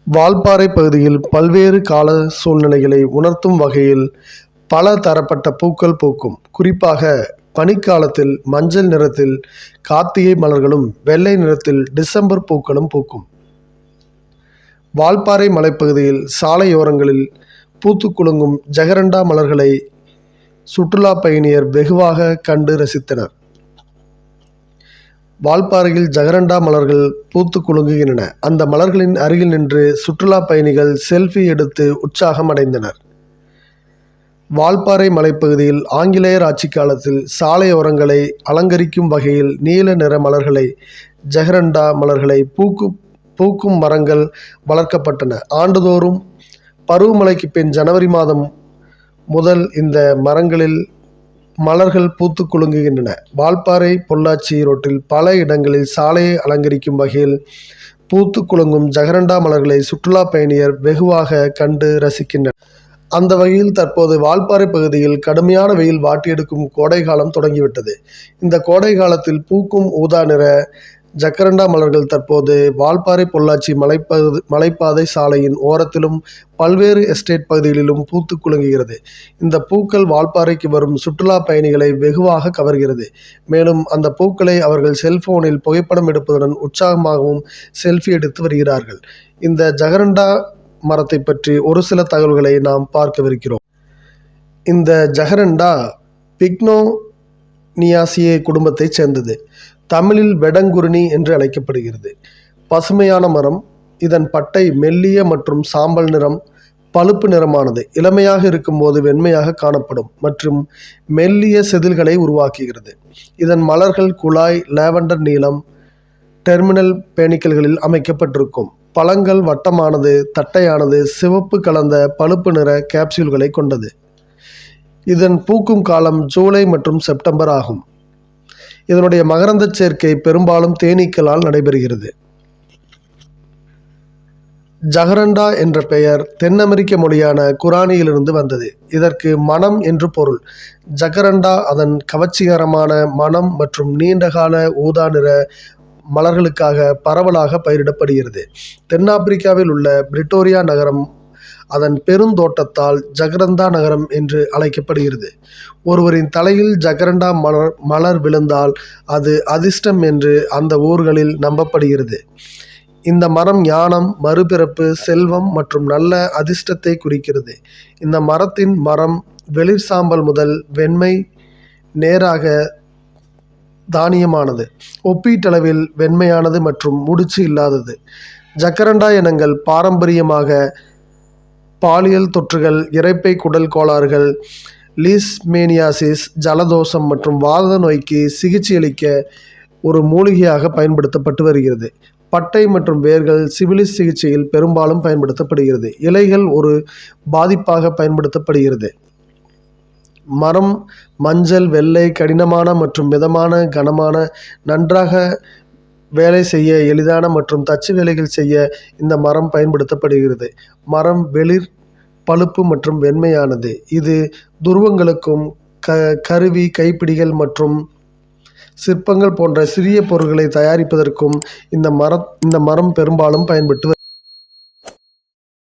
வால்பாறை பகுதியில் பல்வேறு கால சூழ்நிலைகளை உணர்த்தும் வகையில் பல தரப்பட்ட பூக்கள் பூக்கும். குறிப்பாக பனிக்காலத்தில் மஞ்சள் நிறத்தில் கார்த்திகை மலர்களும் வெள்ளை நிறத்தில் டிசம்பர் பூக்களும் பூக்கும். வால்பாறை மலைப்பகுதியில் சாலையோரங்களில் பூத்து குலுங்கும் ஜெகரண்டா மலர்களை சுற்றுலா பயணியர் வெகுவாக கண்டு ரசித்தனர். வால்பாறையில் ஜெகரண்டா மலர்கள் பூத்து குலுங்குகின்றன. அந்த மலர்களின் அருகில் நின்று சுற்றுலா பயணிகள் செல்ஃபி எடுத்து உற்சாகம் அடைந்தனர். வால்பாறை மலைப்பகுதியில் ஆங்கிலேயர் ஆட்சி காலத்தில் சாலையோரங்களை அலங்கரிக்கும் வகையில் நீல நிற மலர்களை ஜெகரண்டா மலர்களை பூக்கும் மரங்கள் வளர்க்கப்பட்டன. ஆண்டுதோறும் பருவமழைக்கு பின் ஜனவரி மாதம் முதல் இந்த மரங்களில் மலர்கள் பூத்து குலுங்குகின்றன. வால்பாறை பொள்ளாச்சி ரோட்டில் பல இடங்களில் சாலையை அலங்கரிக்கும் வகையில் பூத்து குலுங்கும் ஜெகரண்டா மலர்களை சுற்றுலா பயணியர் வெகுவாக கண்டு ரசிக்கின்றனர். அந்த வகையில் தற்போது வால்பாறை பகுதியில் கடுமையான வெயில் வாட்டியெடுக்கும் கோடை காலம் தொடங்கிவிட்டது. இந்த கோடை காலத்தில் பூக்கும் ஊதா நிற ஜெகரண்டா மலர்கள் தற்போது வால்பாறை பொள்ளாச்சி மலைப்பாதை சாலையின் ஓரத்திலும் பல்வேறு எஸ்டேட் பகுதிகளிலும் பூத்து குலுங்குகிறது. இந்த பூக்கள் வால்பாறைக்கு வரும் சுற்றுலா பயணிகளை வெகுவாக கவர்கிறது. மேலும் அந்த பூக்களை அவர்கள் செல்போனில் புகைப்படம் எடுப்பதுடன் உற்சாகமாகவும் செல்ஃபி எடுத்து வருகிறார்கள். இந்த ஜெகரண்டா மரத்தை பற்றி ஒரு சில தகவல்களை நாம் பார்க்கவிருக்கிறோம். இந்த ஜெகரண்டா பிக்னோனியாசியே குடும்பத்தைச் சேர்ந்தது. தமிழில் வெடங்குருணி என்று அழைக்கப்படுகிறது. பசுமையான மரம். இதன் பட்டை மெல்லிய மற்றும் சாம்பல் நிறம், பழுப்பு நிறமானது. இளமையாக இருக்கும்போது வெண்மையாக காணப்படும் மற்றும் மெல்லிய செதில்களை உருவாக்குகிறது. இதன் மலர்கள் குழாய் லாவெண்டர் நீலம் டெர்மினல் பேனிக்கல்களில் அமைக்கப்பட்டிருக்கும். பழங்கள் வட்டமானது, தட்டையானது, சிவப்பு கலந்த பழுப்பு நிற கேப்சூல்களை கொண்டது. இதன் பூக்கும் காலம் ஜூலை மற்றும் செப்டம்பர் ஆகும். இதனுடைய மகரந்த சேர்க்கை பெரும்பாலும் தேனீக்களால் நடைபெறுகிறது. ஜெகரண்டா என்ற பெயர் தென் அமெரிக்க மொழியான குரானியிலிருந்து வந்தது. இதற்கு மனம் என்று பொருள். ஜெகரண்டா அதன் கவர்ச்சிகரமான மனம் மற்றும் நீண்டகால ஊதா நிற மலர்களுக்காக பரவலாக பயிரிடப்படுகிறது. தென்னாப்பிரிக்காவில் உள்ள பிரிட்டோரியா நகரம் அதன் பெருந்தோட்டத்தால் ஜெகரண்டா நகரம் என்று அழைக்கப்படுகிறது. ஒருவரின் தலையில் ஜெகரண்டா மலர் விழுந்தால் அது அதிர்ஷ்டம் என்று அந்த ஊர்களில் நம்பப்படுகிறது. இந்த மரம் ஞானம், மறுபிறப்பு, செல்வம் மற்றும் நல்ல அதிர்ஷ்டத்தை குறிக்கிறது. இந்த மரத்தின் மரம் வெளிர் சாம்பல் முதல் வெண்மை நேராக தானியமானது, ஒப்பீட்டளவில் வெண்மையானது மற்றும் முடிச்சு இல்லாதது. ஜெகரண்டா இனங்கள் பாரம்பரியமாக பாலியல் தொற்றுகள், இரைப்பை குடல் கோளாறுகள், லீஷ்மேனியாசிஸ், ஜலதோஷம் மற்றும் வாத நோய்க்கு சிகிச்சையளிக்க ஒரு மூலிகையாக பயன்படுத்தப்பட்டு வருகிறது. பட்டை மற்றும் வேர்கள் சிபிலிஸ் சிகிச்சையில் பெரும்பாலும் பயன்படுத்தப்படுகிறது. இலைகள் ஒரு பாதிப்பாக பயன்படுத்தப்படுகிறது. மரம் மஞ்சள், வெள்ளை, கடினமான மற்றும் மிதமான கனமான, நன்றாக வேலை செய்ய எளிதான மற்றும் தச்சு வேலைகள் செய்ய இந்த மரம் பயன்படுத்தப்படுகிறது. மரம் வெளிர் பழுப்பு மற்றும் வெண்மையானது. இது துருவங்களுக்கும் கருவி, கைப்பிடிகள் மற்றும் சிற்பங்கள் போன்ற சிறிய பொருட்களை தயாரிப்பதற்கும் இந்த மரம் பெரும்பாலும் பயன்பட்டு